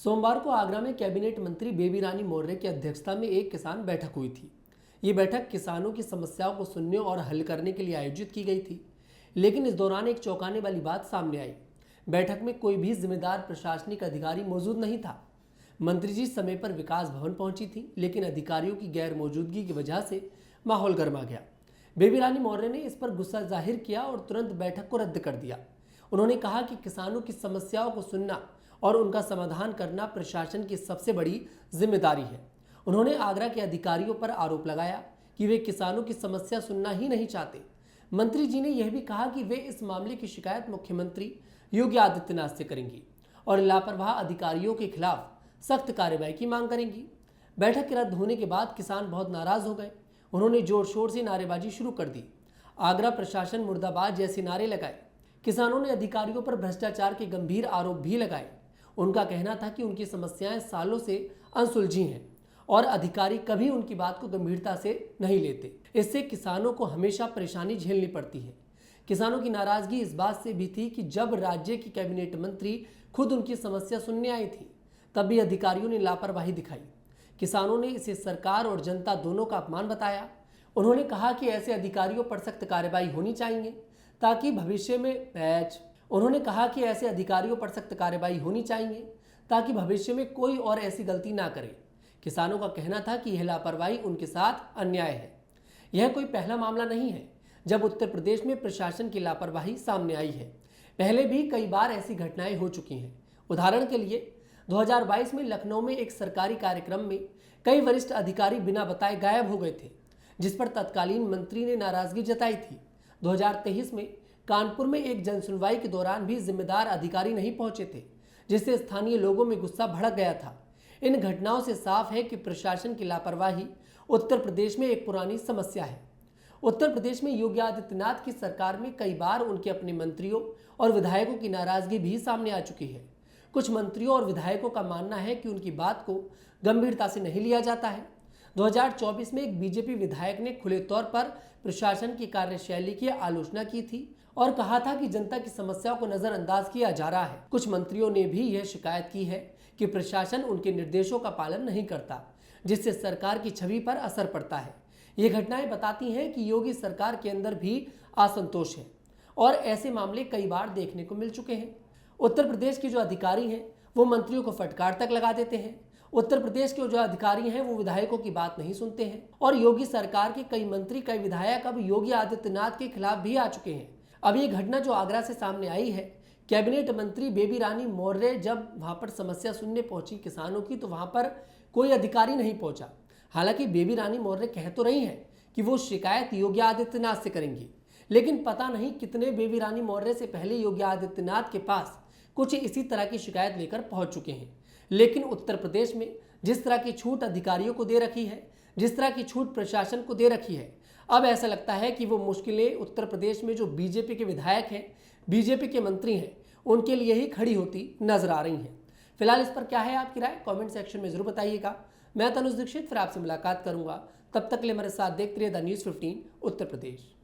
सोमवार को आगरा में कैबिनेट मंत्री बेबी रानी मौर्य की अध्यक्षता में एक किसान बैठक हुई थी। ये बैठक किसानों की समस्याओं को सुनने और हल करने के लिए आयोजित की गई थी। लेकिन इस दौरान एक चौंकाने वाली बात सामने आई। बैठक में कोई भी जिम्मेदार प्रशासनिक अधिकारी मौजूद नहीं था। मंत्री जी समय पर विकास भवन पहुंची थी, लेकिन अधिकारियों की गैर मौजूदगी की वजह से माहौल गर्मा गया। बेबी रानी मौर्य ने इस पर गुस्सा जाहिर किया और तुरंत बैठक को रद्द कर दिया। उन्होंने कहा कि किसानों की समस्याओं को सुनना और उनका समाधान करना प्रशासन की सबसे बड़ी जिम्मेदारी है। उन्होंने आगरा के अधिकारियों पर आरोप लगाया कि वे किसानों की समस्या सुनना ही नहीं चाहते। मंत्री जी ने यह भी कहा कि वे इस मामले की शिकायत मुख्यमंत्री योगी आदित्यनाथ से करेंगी और लापरवाह अधिकारियों के खिलाफ सख्त कार्रवाई की मांग करेंगी। बैठक के रद्द होने के बाद किसान बहुत नाराज हो गए। उन्होंने जोर शोर से नारेबाजी शुरू कर दी। आगरा प्रशासन मुर्दाबाद जैसे नारे लगाए। किसानों ने अधिकारियों पर भ्रष्टाचार के गंभीर आरोप भी लगाए। उनका कहना था कि उनकी समस्याएं सालों से अनसुलझी हैं और अधिकारी कभी उनकी बात को गंभीरता से नहीं लेते। इससे किसानों को हमेशा परेशानी झेलनी पड़ती है। किसानों की नाराजगी इस बात से भी थी कि जब राज्य की कैबिनेट मंत्री खुद उनकी समस्या सुनने आई थी, तब भी अधिकारियों ने लापरवाही दिखाई। किसानों ने इसे सरकार और जनता दोनों का अपमान बताया। उन्होंने कहा कि ऐसे अधिकारियों पर सख्त कार्रवाई होनी चाहिए ताकि भविष्य में भविष्य में कोई और ऐसी गलती ना करे। किसानों का कहना था कि यह लापरवाही उनके साथ अन्याय है। यह कोई पहला मामला नहीं है जब उत्तर प्रदेश में प्रशासन की लापरवाही सामने आई है। पहले भी कई बार ऐसी घटनाएं हो चुकी हैं। उदाहरण के लिए 2022 में लखनऊ में एक सरकारी कार्यक्रम में कई वरिष्ठ अधिकारी बिना बताए गायब हो गए थे, जिस पर तत्कालीन मंत्री ने नाराजगी जताई थी। 2023 में कानपुर में एक जनसुनवाई के दौरान भी जिम्मेदार अधिकारी नहीं पहुंचे थे, जिससे स्थानीय लोगों में गुस्सा भड़क गया था। इन घटनाओं से साफ है कि प्रशासन की लापरवाही उत्तर प्रदेश में एक पुरानी समस्या है। उत्तर प्रदेश में योगी आदित्यनाथ की सरकार में कई बार उनके अपने मंत्रियों और विधायकों की नाराजगी भी सामने आ चुकी है। कुछ मंत्रियों और विधायकों का मानना है कि उनकी बात को गंभीरता से नहीं लिया जाता है। 2024 में एक बीजेपी विधायक ने खुले तौर पर प्रशासन की कार्यशैली की आलोचना की थी और कहा था कि जनता की समस्याओं को नजरअंदाज किया जा रहा है। कुछ मंत्रियों ने भी यह शिकायत की है कि प्रशासन उनके निर्देशों का पालन नहीं करता, जिससे सरकार की छवि पर असर पड़ता है। ये घटनाएं बताती हैं कि योगी सरकार के अंदर भी असंतोष है और ऐसे मामले कई बार देखने को मिल चुके हैं। उत्तर प्रदेश के जो अधिकारी हैं वो मंत्रियों को फटकार तक लगा देते हैं। उत्तर प्रदेश के जो अधिकारी हैं वो विधायकों की बात नहीं सुनते हैं और योगी सरकार के कई मंत्री, कई विधायक अब योगी आदित्यनाथ के खिलाफ भी आ चुके हैं। अब ये घटना जो आगरा से सामने आई है, कैबिनेट मंत्री बेबी रानी मौर्य जब वहां पर समस्या सुनने पहुंची किसानों की, तो वहां पर कोई अधिकारी नहीं पहुंचा। हालांकि बेबी रानी मौर्य कह तो रही हैं कि वो शिकायत योगी आदित्यनाथ से करेंगी, लेकिन पता नहीं कितने बेबी रानी मौर्य से पहले योगी आदित्यनाथ के पास कुछ इसी तरह की शिकायत लेकर पहुंच चुके हैं। लेकिन उत्तर प्रदेश में जिस तरह की छूट अधिकारियों को दे रखी है, जिस तरह की छूट प्रशासन को दे रखी है, अब ऐसा लगता है कि वो मुश्किलें उत्तर प्रदेश में जो बीजेपी के विधायक हैं, बीजेपी के मंत्री हैं, उनके लिए ही खड़ी होती नजर आ रही हैं। फिलहाल इस पर क्या है आपकी राय, कमेंट सेक्शन में जरूर बताइएगा। मैं तनुज दीक्षित फिर आपसे मुलाकात करूंगा। तब तक के लिए मेरे साथ देखते रहिए द न्यूज़ 15 उत्तर प्रदेश।